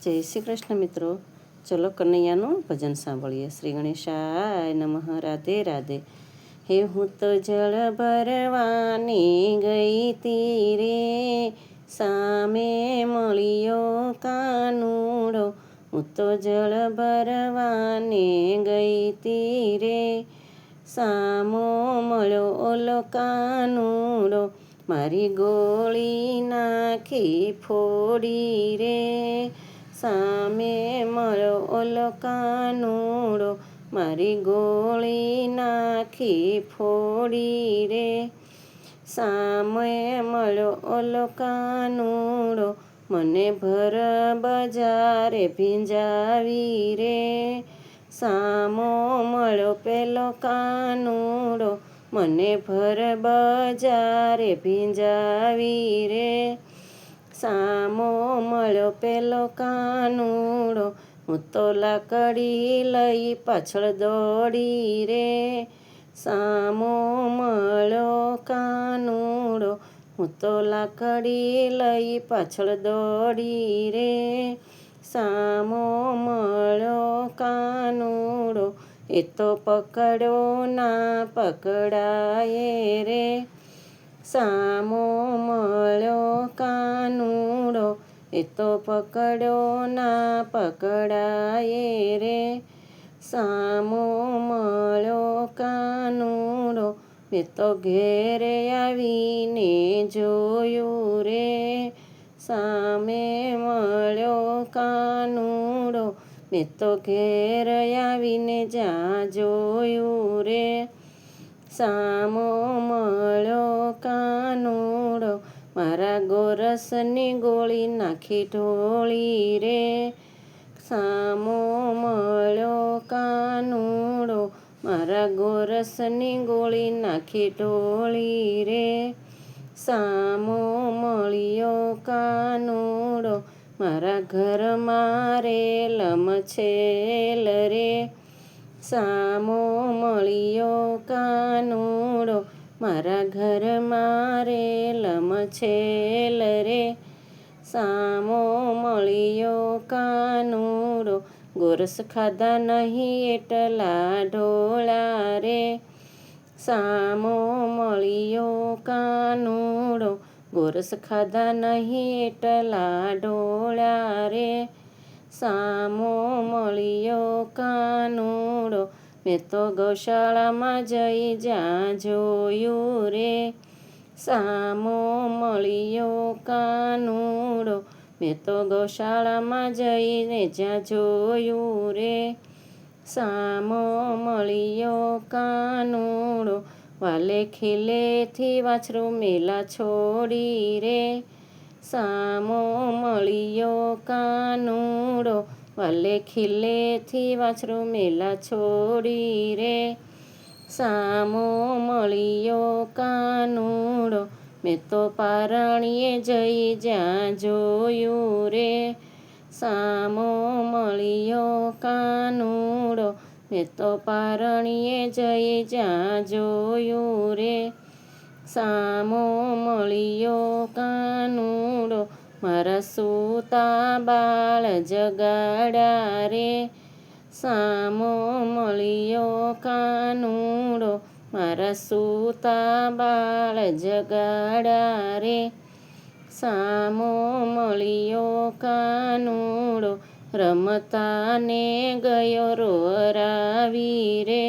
જય શ્રી કૃષ્ણ મિત્રો. ચલો કનૈયાનું ભજન સાંભળીએ. શ્રી ગણેશાય નમઃ. રાધે રાધે. હે હું તો જળ ભરવાની ગઈ તી રે, સામે મળ્યો કાનુડો. હું તો જળ ભરવાને ગઈ તી રે, સામો મળ્યો ઓલો કાનુડો. મારી ગોળી નાખી ફોડી રે, સામે મળ્યો ઓલો કાનુડો. મારી ગોળી નાખી ફોડી રે, સામે મળ્યો ઓલો કાનુડો. મને ભર બજારે ભીંજાવી રે, સામો મળ્યો પેલો કાનુડો. મને ભર બજારે ભીંજાવી રે, સામો મળ્યો પેલો કાનુડો. હું તો લાકડી લઈ પાછળ દોડી રે, સામો મળ્યો કાનુડો. હું તો લાકડી લઈ પાછળ દોડી રે, સામો મળ્યો કાનુડો. એ તો પકડ્યો ના પકડાય રે, સામો મળ્યો કાનુડો. એ તો પકડ્યો ના પકડાય રે, સામો મળ્યો કાનુડો. મેં તો ઘેરે આવીને જોયું રે, સામે મળ્યો કાનુડો. મેં તો ઘેર આવીને જ્યાં જોયું રે, સામો મળ્યો કાનુડો. મારા ગોરસની ગોળી નાખી ઢોળી રે, સામો મળ્યો કાનુડો. મારા ગોરસની ગોળી નાખી ઢોળી રે, સામો મળ્યો કાનુડો. મારા ઘરમાં રેલમ છેલ રે, સામો મળ્યો કાનુડો. મારા ઘરમાં રેલમ છેલ રે, સામો મળ્યો કાનુડો. ગોરસ ખાધા નહીં એટલા ઢોળા રે, સામો મળ્યો કાનુડો. ગોરસ ખાધા નહીં એટલા ઢોળા રે, સામો મળ્યો કાનુડો. મેં તો ગૌશાળામાં જઈ જ્યાં જોયું રે, સામો મળ્યો કાનુડો. મેં તો ગૌશાળામાં જઈને જ્યાં જોયું રે, સામો મળ્યો કાનુડો. વાલે ખીલેથી વાછરું મેલા છોડી રે, સામો મળ્યો કાનુડો. વાલે ખીલેથી વાછરું મેલા છોડી રે, સામો મળ્યો કાનુડો. મેં તો પારણીએ જઈ જ્યાં જોયું રે, સામો મળ્યો કાનુડો. મેં તો પારણીએ જઈ જ્યાં જોયું રે, સામો મળ્યો કાનુડો. મારા સૂતા બાળ જગાડ્યા રે, સામો મળ્યો કાનુડો. મારા સૂતા બાળ જગાડ્યા રે, સામો મળ્યો કાનુડો. રમતાને ગયો રોરાવી રે,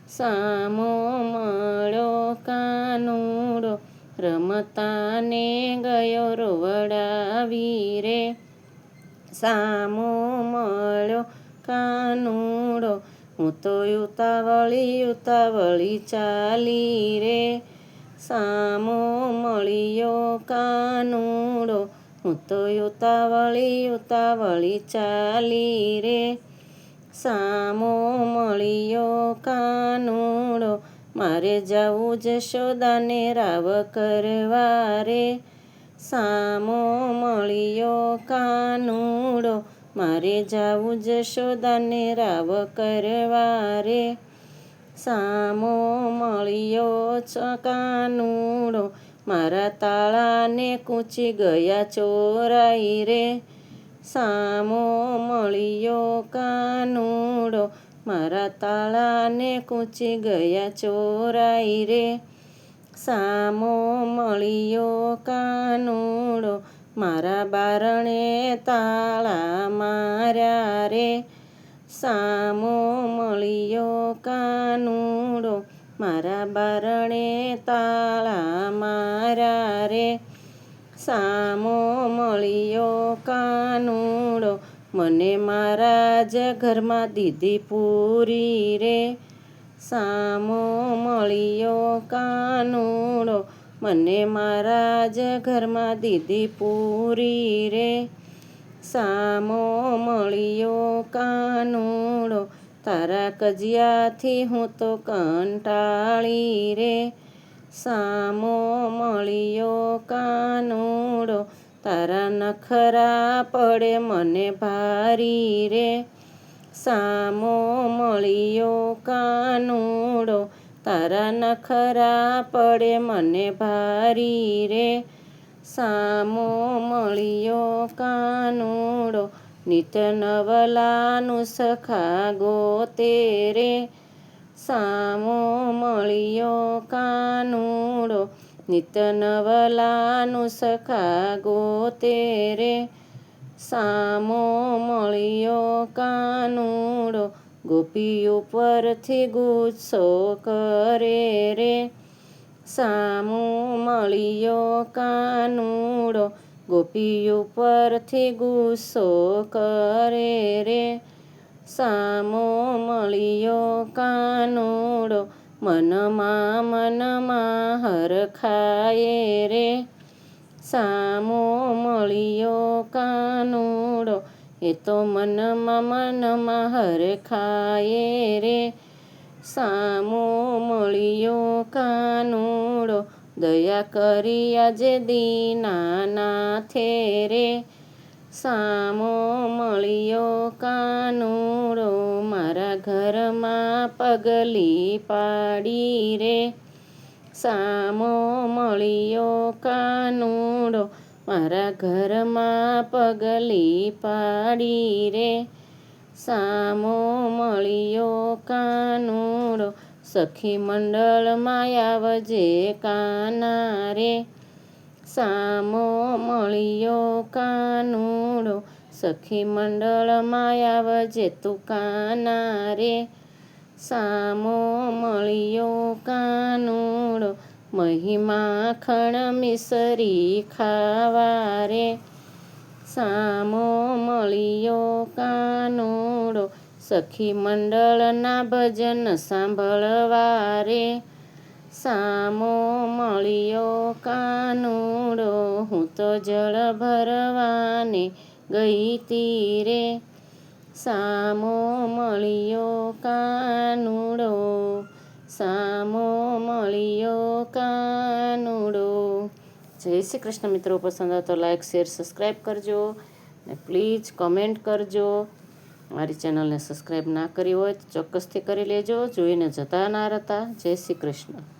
સામો મળ્યો કાનુડો. રમતાને ગયો રોવડાવી રે, સામો મળ્યો કાનુડો. હું તો ઉતાવળી ચાલી રે, સામો મળ્યો કાનુડો. હું તો ઉતાવળી ચાલી રે, સામો મળ્યો કાનુડો. મારે જાવું જશોદાને રાવ કરવા રે, સામો મળ્યો કાનુડો. મારે જાવું જશોદાને રાવ કરવા રે, સામો મળ્યો કાનુડો. મારા તાળાને કૂંચી ગયા ચોરાઈ રે, સામો મળ્યો કાનુડો, મારા તાળાને કૂંચી ગયા ચોરાઈ રે. સામો મળ્યો કાનુડો, મારા બારણે તાળા માર્યા રે. સામો મળ્યો કાનુડો, મારા બારણે તાળા માર્યા રે. સામો મળ્યો કાનુડો, મને મારા જ ઘરમાં દીધી પૂરી રે. સામો મળ્યો કાનુડો, મને મારા જ ઘરમાં દીધી પૂરી રે. સામો મળ્યો કાનુડો, તારા કજિયાથી હું તો કંટાળી રે. સામો મળ્યો કાનુડો, તારા નખરા પડે મને ભારી રે. સામો મળ્યો કાનુડો, તારા નખરા પડે મને ભારી રે. સામો મળ્યો કાનુડો, નિત નવલાનું સખા ગોતે રે. સામો મળ્યો કાનુડો, નિત નવલાનું સખા ગોતે રે. સામો મળ્યો કાનુડો, ગોપીઓ પરથી ગુસ્સો કરે રે. સામો મળ્યો કાનુડો, ગોપીઓ પરથી ગુસ્સો કરે રે. સામો મળ્યો કાનુડો, મનમાં હરખાય રે. સામો મળ્યો કાનુડો, એ તો મનમાં હરખાય રે. સામો મળ્યો કાનુડો, દયા કરી આજે દીનાનાથે રે. સામો મળ્યો કાનુડો, મારા ઘરમાં પગલી પાડી રે. સામો મળ્યો કાનુડો, મારા ઘરમાં પગલી પાડી રે. સામો મળ્યો કાનુડો, સખી મંડળમાં આવજે કાના રે. સામો મળ્યો કાનુડો, સખી મંડળમાં આવજે તું કાના રે. સામો મળ્યો કાનુડો, મહી માખણ મિસરી ખાવા રે. સામો મળ્યો કાનુડો, સખી મંડળના ભજન સાંભળવા રે. સામો મળ્યો કાનુડો, હું તો જળ ભરવાને ગઈ તી રે. સામો મળ્યો કાનુડો, સામો મળ્યો કાનુડો. જય શ્રી કૃષ્ણ મિત્રો. પસંદ આવે તો લાઈક, શેર, સબસ્ક્રાઈબ કરજો ને પ્લીઝ કમેન્ટ કરજો. મારી ચેનલને સબસ્ક્રાઈબ ના કરી હોય તો ચોક્કસથી કરી લેજો. જોઈને જતા ના રહેતા. જય શ્રી કૃષ્ણ.